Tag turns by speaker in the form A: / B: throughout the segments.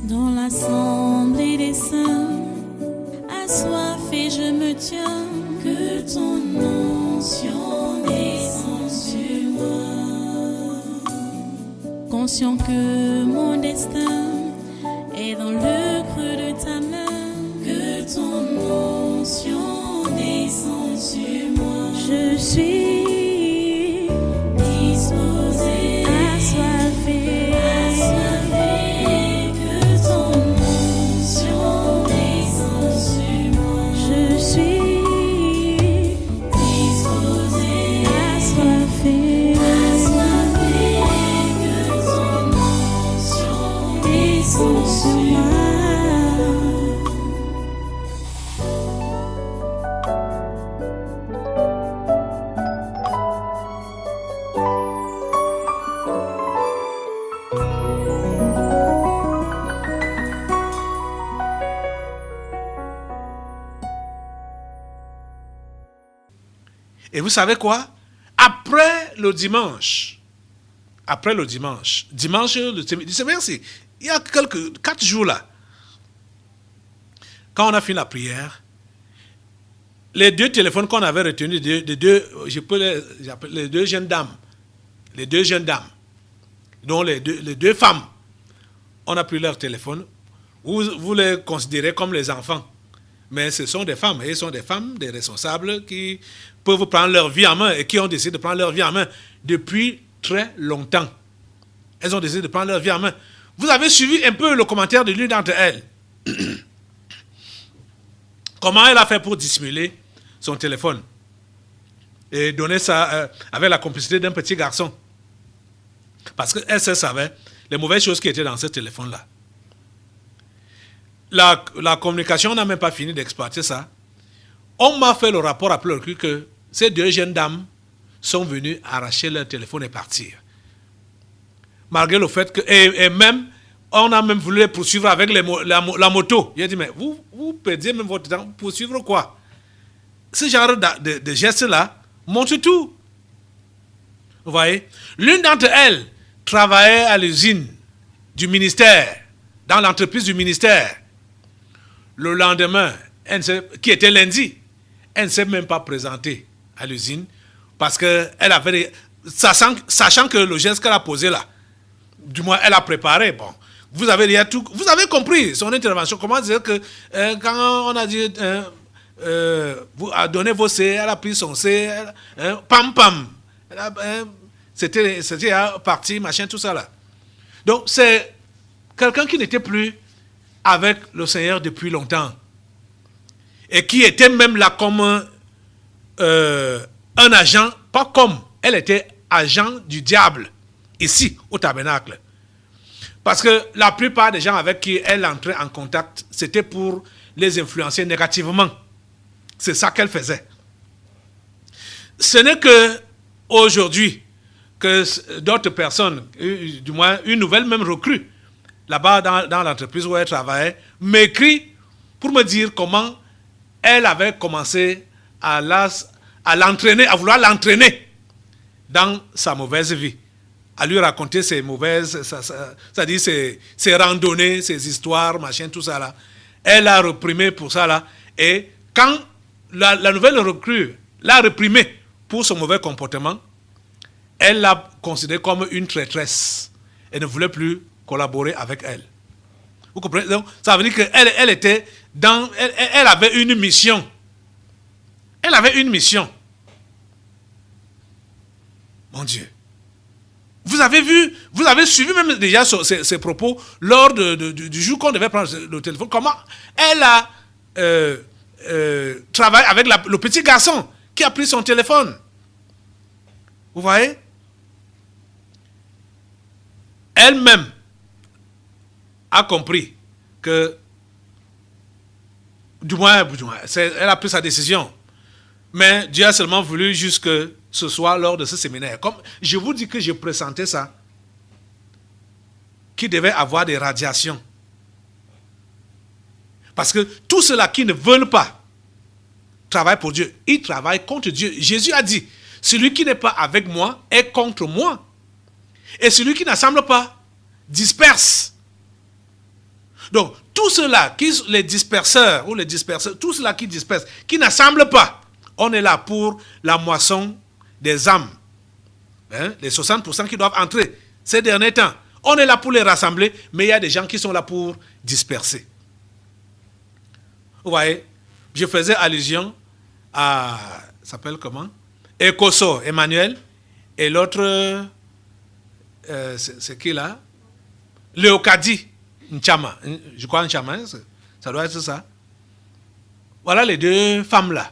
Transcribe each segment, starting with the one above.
A: Dans l'assemblée des saints, assoiffé je me tiens, que ton onction descende sur moi. Conscient que mon destin est dans le creux de ta main, que ton onction descende sur moi. Je suis disposé, assoiffé, que ton onction descende sur moi. Je suis disposé, assoiffé, que ton onction descende sur moi.
B: Et vous savez quoi? Après le dimanche, du Seigneur, il y a 4 jours là, quand on a fini la prière, les 2 téléphones qu'on avait retenus, je peux les appeler les 2 jeunes dames, dont les deux femmes, on a pris leur téléphone. Vous les considérez comme les enfants. Mais ce sont des femmes, et ce sont des femmes, des responsables qui peuvent prendre leur vie en main et qui ont décidé de prendre leur vie en main depuis très longtemps. Elles ont décidé de prendre leur vie en main. Vous avez suivi un peu le commentaire de l'une d'entre elles. Comment elle a fait pour dissimuler son téléphone et donner ça avec la complicité d'un petit garçon. Parce qu'elle savait les mauvaises choses qui étaient dans ce téléphone-là. La communication n'a même pas fini d'exploiter ça. On m'a fait le rapport après le recul que ces 2 jeunes dames sont venues arracher leur téléphone et partir. Malgré le fait que... Et même, on a même voulu les poursuivre avec la moto. J'ai dit, mais vous perdiez même votre temps. Poursuivre quoi? Ce genre de gestes-là montre tout. Vous voyez? L'une d'entre elles travaillait à l'usine du ministère, dans l'entreprise du ministère. Le lendemain, qui était lundi, elle ne s'est même pas présentée à l'usine parce qu'elle avait, sachant que le geste qu'elle a posé là, du moins elle a préparé, bon, vous avez compris son intervention. Comment dire que quand on a dit vous a donné vos C, elle a pris son C, pam pam, c'était parti, machin, tout ça là. Donc c'est quelqu'un qui n'était plus avec le Seigneur depuis longtemps et qui était même là comme un agent, pas comme, elle était agent du diable ici au tabernacle. Parce que la plupart des gens avec qui elle entrait en contact, c'était pour les influencer négativement. C'est ça qu'elle faisait. Ce n'est que aujourd'hui que d'autres personnes, du moins une nouvelle même recrue, là-bas dans l'entreprise où elle travaillait, m'écrit pour me dire comment elle avait commencé à vouloir l'entraîner dans sa mauvaise vie, à lui raconter ses mauvaises, c'est-à-dire ses randonnées, ses histoires, machin, tout ça là. Elle a reprimé pour ça là, et quand la nouvelle recrue l'a reprimé pour son mauvais comportement, elle l'a considérée comme une traîtresse et ne voulait plus collaborer avec elle. Vous comprenez? Donc, ça veut dire qu'elle était elle avait une mission. Elle avait une mission. Mon Dieu. Vous avez suivi même déjà ses propos lors du jour qu'on devait prendre le téléphone. Comment elle a travaillé avec le petit garçon qui a pris son téléphone. Vous voyez? Elle-même a compris que, du moins, elle a pris sa décision. Mais Dieu a seulement voulu juste que ce soit lors de ce séminaire. Comme je vous dis que je pressentais ça, qu'il devait avoir des radiations. Parce que tous ceux-là qui ne veulent pas travailler pour Dieu, ils travaillent contre Dieu. Jésus a dit, celui qui n'est pas avec moi est contre moi. Et celui qui n'assemble pas disperse. Donc, tous ceux-là, les disperseurs, tous ceux-là qui dispersent, qui n'assemblent pas, on est là pour la moisson des âmes. Hein, les 60% qui doivent entrer ces derniers temps. On est là pour les rassembler, mais il y a des gens qui sont là pour disperser. Vous voyez, je faisais allusion à, ça s'appelle comment? Ekoso, Emmanuel, et l'autre, c'est qui là? Léocadie, Nchama, je crois Nchama, ça doit être ça. Voilà les deux femmes-là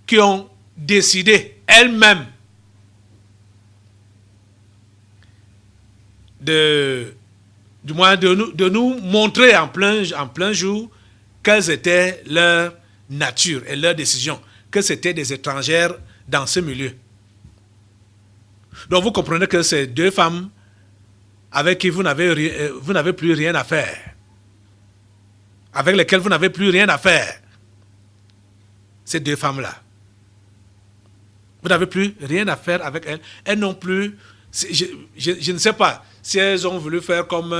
B: qui ont décidé elles-mêmes de nous montrer en plein jour quelles étaient leurs natures et leurs décisions, que c'était des étrangères dans ce milieu. Donc vous comprenez que ces deux femmes avec qui vous n'avez plus rien à faire, avec lesquelles vous n'avez plus rien à faire, ces deux femmes-là, vous n'avez plus rien à faire avec elles. Elles n'ont plus, je ne sais pas si elles ont voulu faire comme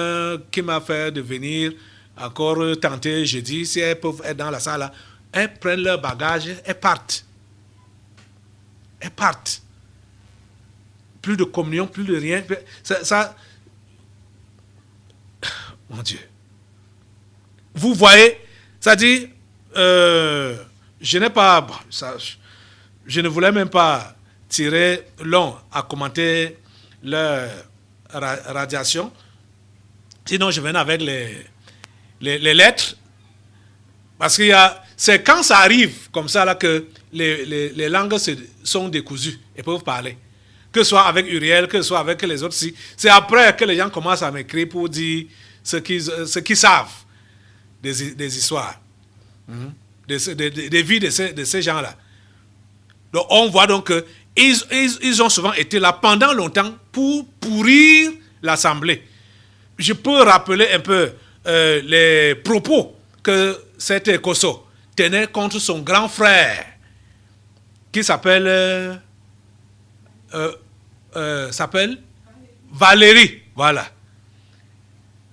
B: qui m'a fait de venir encore tenter jeudi, si elles peuvent être dans la salle là, elles prennent leur bagage, elles partent. Elles partent. Plus de communion, plus de rien. Ça mon Dieu. Vous voyez, ça dit, je n'ai pas, je ne voulais même pas tirer long à commenter leur radiation. Sinon, je venais avec les lettres. Parce que c'est quand ça arrive comme ça là, que les langues sont décousues et peuvent parler. Que ce soit avec Uriel, que ce soit avec les autres. C'est après que les gens commencent à m'écrire pour dire ce qu'ils savent des histoires, des vies de ces gens-là. Donc on voit donc qu'ils ont souvent été là pendant longtemps pour pourrir l'Assemblée. Je peux rappeler un peu les propos que cet Ekoso tenait contre son grand frère qui s'appelle Valérie. Voilà.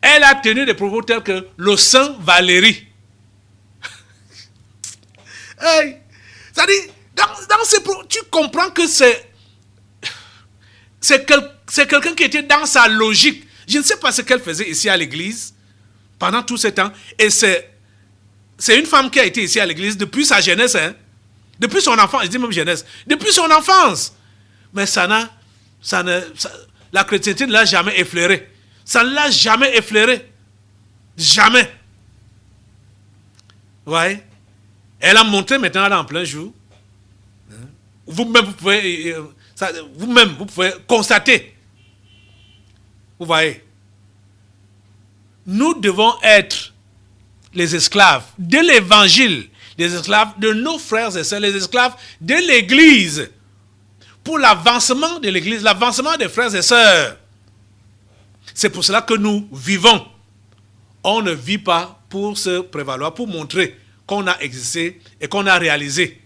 B: Elle a tenu des propos tels que le Saint Valérie. Hey, ça dit, dans ces propos, tu comprends que c'est quelqu'un qui était dans sa logique. Je ne sais pas ce qu'elle faisait ici à l'église pendant tout ce temps. Et c'est une femme qui a été ici à l'église depuis sa jeunesse. Hein? Depuis son enfance, je dis même jeunesse. Depuis son enfance. Mais la chrétienté ne l'a jamais effleuré. Ça ne l'a jamais effleuré. Jamais. Vous voyez? Elle a montré maintenant là en plein jour. Vous-même, vous pouvez constater. Vous voyez? Nous devons être les esclaves de l'évangile, les esclaves de nos frères et sœurs, les esclaves de l'église. Pour l'avancement de l'église, l'avancement des frères et sœurs. C'est pour cela que nous vivons. On ne vit pas pour se prévaloir, pour montrer qu'on a existé et qu'on a réalisé.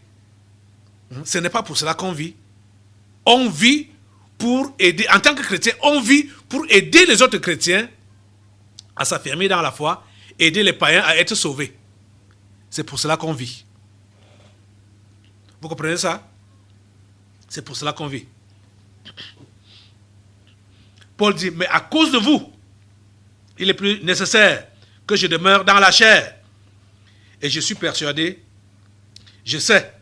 B: Ce n'est pas pour cela qu'on vit. On vit pour aider, en tant que chrétien, on vit pour aider les autres chrétiens à s'affirmer dans la foi, aider les païens à être sauvés. C'est pour cela qu'on vit. Vous comprenez ça? C'est pour cela qu'on vit. Paul dit, mais à cause de vous, il est plus nécessaire que je demeure dans la chair. Et je suis persuadé, je sais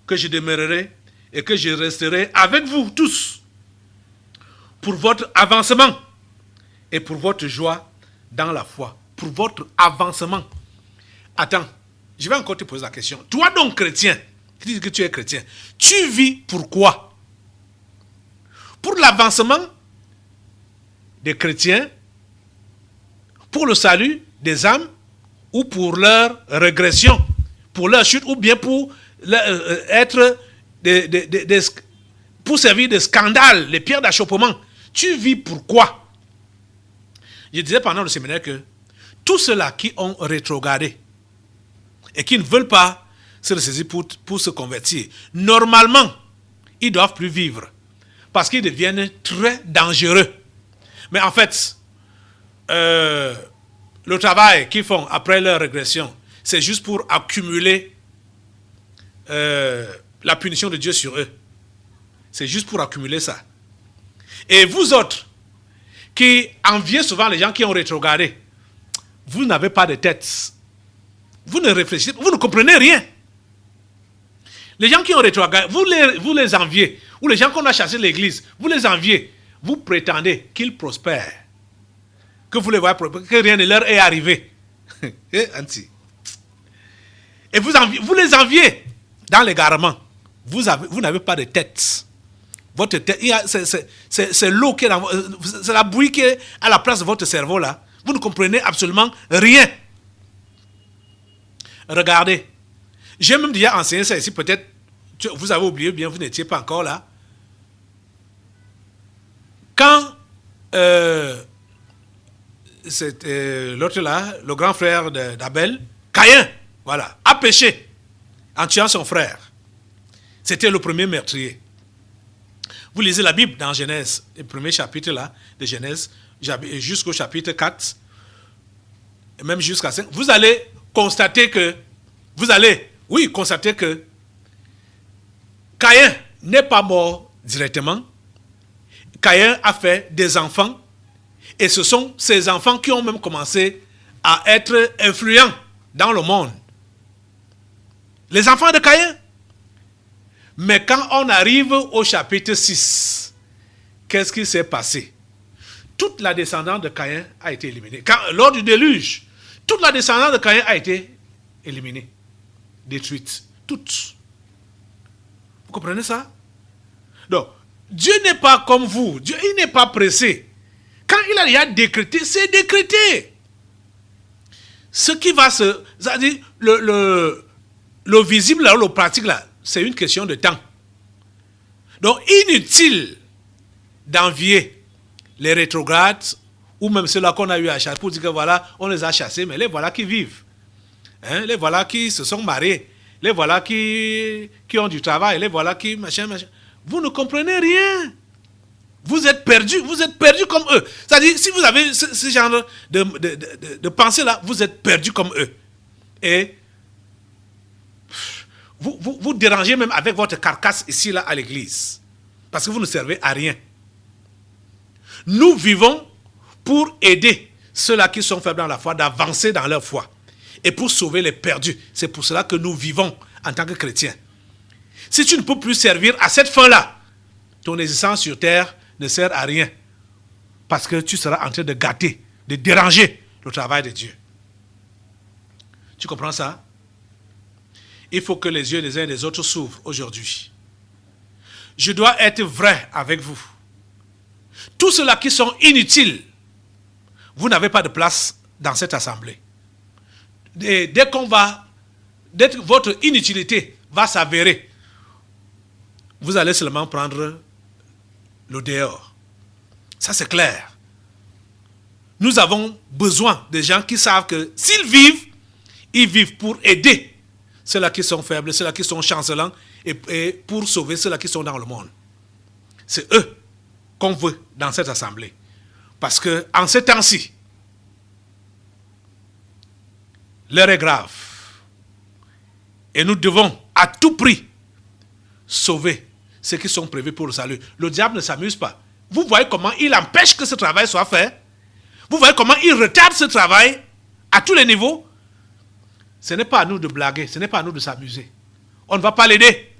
B: que je demeurerai et que je resterai avec vous tous pour votre avancement et pour votre joie dans la foi. Pour votre avancement. Attends, je vais encore te poser la question. Toi donc chrétien, qui dis que tu es chrétien, tu vis pourquoi? Pour l'avancement des chrétiens, pour le salut des âmes, ou pour leur régression, pour leur chute, ou bien pour être pour servir de scandale, les pierres d'achoppement. Tu vis pourquoi? Je disais pendant le séminaire que tous ceux-là qui ont rétrogradé et qui ne veulent pas se ressaisir pour se convertir, normalement, ils ne doivent plus vivre parce qu'ils deviennent très dangereux. Mais en fait, le travail qu'ils font après leur régression, c'est juste pour accumuler la punition de Dieu sur eux. C'est juste pour accumuler ça. Et vous autres, qui enviez souvent les gens qui ont rétrogradé, vous n'avez pas de tête. Vous ne réfléchissez pas, vous ne comprenez rien. Les gens qui ont rétrogradé, vous les enviez. Ou les gens qu'on a chassés de l'église, vous les enviez. Vous prétendez qu'ils prospèrent. Que vous les voyez prospérer, que rien ne leur est arrivé. Et vous les enviez dans l'égarement. Vous n'avez pas de tête. Votre tête, c'est l'eau qui est dans, c'est la bouillie qui est à la place de votre cerveau là. Vous ne comprenez absolument rien. Regardez. J'ai même déjà enseigné ça ici, peut-être vous avez oublié, bien vous n'étiez pas encore là. Quand l'autre là, le grand frère d'Abel, Caïn, voilà, a péché en tuant son frère. C'était le premier meurtrier. Vous lisez la Bible dans Genèse, le premier chapitre là, de Genèse, jusqu'au chapitre 4, et même jusqu'à 5, vous allez constater que Caïn n'est pas mort directement. Caïn a fait des enfants, et ce sont ces enfants qui ont même commencé à être influents dans le monde. Les enfants de Caïn. Mais quand on arrive au chapitre 6, qu'est-ce qui s'est passé? Toute la descendance de Caïn a été éliminée. Lors du déluge, toute la descendance de Caïn a été éliminée, détruite, toute. Vous comprenez ça? Donc, Dieu n'est pas comme vous. Dieu, il n'est pas pressé. Quand il a déjà décrété, c'est décrété. Ce qui va se... C'est-à-dire, le visible, là, le pratique, là, c'est une question de temps. Donc, inutile d'envier les rétrogrades ou même ceux-là qu'on a eu à chasser pour dire que voilà, on les a chassés, mais les voilà qui vivent. Hein, les voilà qui se sont mariés. Les voilà qui ont du travail. Les voilà qui... machin. Vous ne comprenez rien. Vous êtes perdus comme eux. C'est-à-dire, si vous avez ce genre de pensée-là, vous êtes perdus comme eux. Et vous dérangez même avec votre carcasse ici, là, à l'église. Parce que vous ne servez à rien. Nous vivons pour aider ceux-là qui sont faibles dans la foi d'avancer dans leur foi. Et pour sauver les perdus. C'est pour cela que nous vivons en tant que chrétiens. Si tu ne peux plus servir à cette fin-là, ton existence sur terre ne sert à rien. Parce que tu seras en train de gâter, de déranger le travail de Dieu. Tu comprends ça? Il faut que les yeux des uns et des autres s'ouvrent aujourd'hui. Je dois être vrai avec vous. Tous ceux-là qui sont inutiles, vous n'avez pas de place dans cette assemblée. Et dès que votre inutilité va s'avérer, vous allez seulement prendre le dehors. Ça, c'est clair. Nous avons besoin de gens qui savent que s'ils vivent, ils vivent pour aider ceux-là qui sont faibles, ceux-là qui sont chancelants, et pour sauver ceux-là qui sont dans le monde. C'est eux qu'on veut dans cette assemblée. Parce qu'en ces temps-ci, l'heure est grave. Et nous devons à tout prix sauver ceux qui sont prévus pour le salut. Le diable ne s'amuse pas. Vous voyez comment il empêche que ce travail soit fait. Vous voyez comment il retarde ce travail à tous les niveaux. Ce n'est pas à nous de blaguer, ce n'est pas à nous de s'amuser. On ne va pas l'aider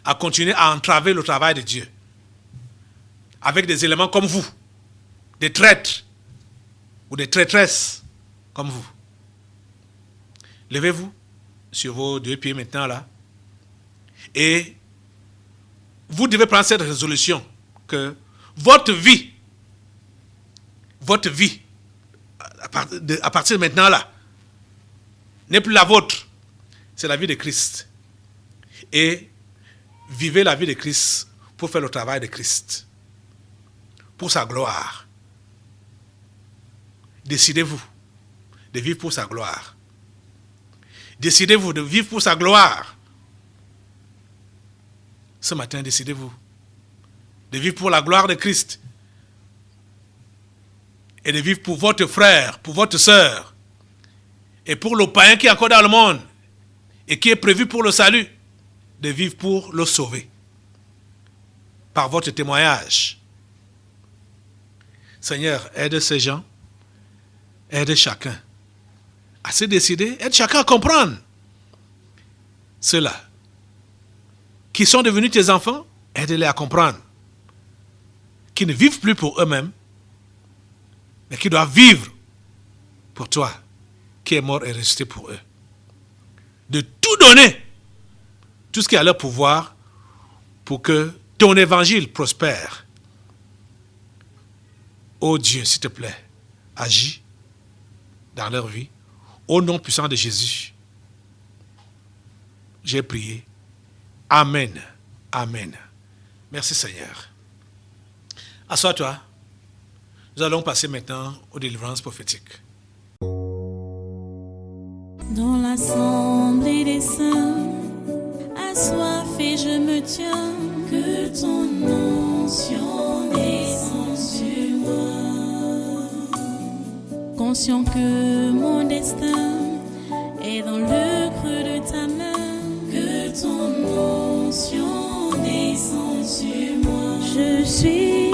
B: à continuer à entraver le travail de Dieu. Avec des éléments comme vous, des traîtres ou des traîtresses comme vous. Levez-vous sur vos deux pieds maintenant là. Et vous devez prendre cette résolution que votre vie, à partir de maintenant là, n'est plus la vôtre, c'est la vie de Christ. Et vivez la vie de Christ pour faire le travail de Christ, pour sa gloire. Décidez-vous de vivre pour sa gloire. Décidez-vous de vivre pour sa gloire. Ce matin, décidez-vous de vivre pour la gloire de Christ. et de vivre pour votre frère, pour votre sœur, et pour le païen qui est encore dans le monde, et qui est prévu pour le salut, de vivre pour le sauver, par votre témoignage. Seigneur, aide ces gens, aide chacun à se décider, aide chacun à comprendre ceux-là qui sont devenus tes enfants, aide-les à comprendre, qui ne vivent plus pour eux-mêmes, mais qui doivent vivre pour toi, qui est mort et ressuscité pour eux. De tout donner, tout ce qui est à leur pouvoir, pour que ton évangile prospère. Ô Dieu, s'il te plaît, agis dans leur vie, au nom puissant de Jésus. J'ai prié. Amen. Amen. Merci Seigneur. Assois-toi. Nous allons passer maintenant aux délivrances prophétiques.
A: Dans l'assemblée des saints, assoiffé je me tiens, que ton onction descende sur moi. Conscient que mon destin est dans le creux de ta main, que ton onction descende sur moi. Je suis